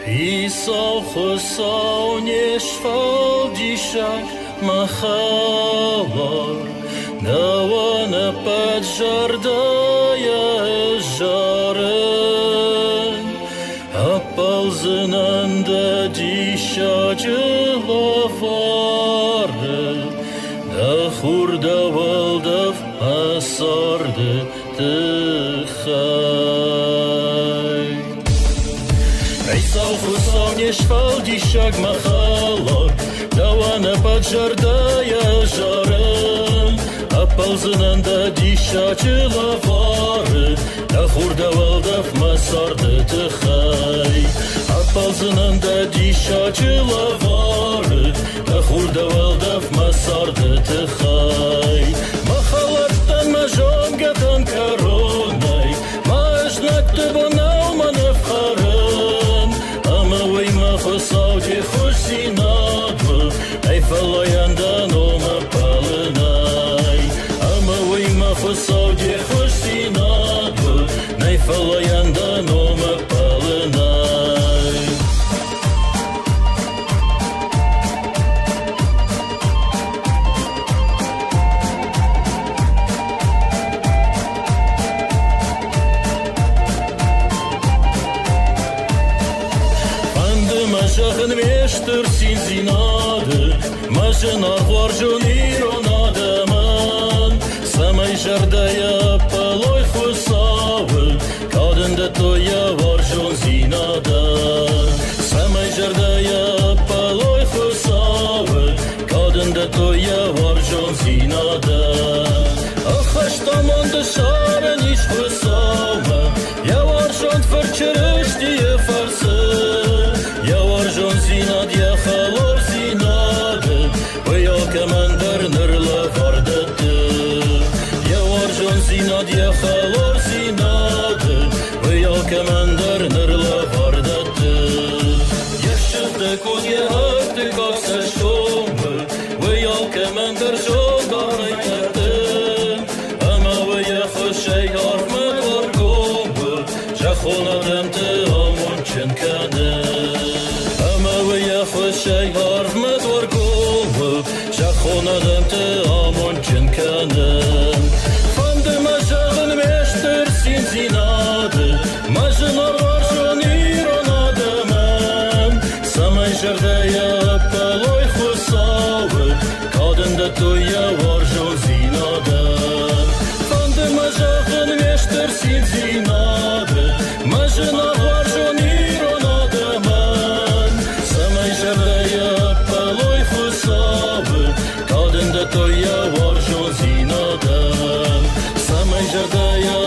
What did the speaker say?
Pisał chusał, nie szwał dzisiaj machała. Dała na padżar daje żaren, a palzynanda dzisiaj lawary. Da hurda waldav asardı tıxay. Pisał chusał, nie szwał dzisiaj machała. Dała na padżar daje żaren, a palzynanda dzisiaj lawary. Da hurda waldav asardı tıxay. A palzynanda dzisiaj lawary. Da hurda waldav asardı tıxay. Mahalattan majongadan karonay, majnakты bonal manafxarın. Ama uyma xusav de xusinadlı, ay falayandan olma palınay. Ama uyma xusav de xusinadlı, ay falayandan olma palınay. Majahın meştir sin zinadı, majınar varjun ironadımın. Samay jardaya paloy xusavı, kadında toya varjun zinada. Samay jardaya paloy xusavı, kadında toya varjun zinada. Ahaş tamandı şaren iş xusavı, ya varjun fırçırış diye farsı. Zinad ya xalor zinadı, veya kemender nırla vardadı. Ya varjon zinad ya xalor zinadı, veya kemender nırla vardadı. Yaşıdı kod ya hattı kaksa şombı, veya kemender şoganay nerdı. Ama veya xoşay harfmet var gombı, jaxona demti amun çınkanı. Xoşay harfmet var gombı, jaxona demti amun çınkanı. Fandı majağın meştir sin zinadı, majınar var şun ironadımın. Samay jardaya paloy xusavı, kadında toya var şun zinada. Fandı majağın meştir sin zinadı, majınar var şun ironadımın. Samay jardaya paloy xusavı, kadında toya var şun zinada. Samay jardaya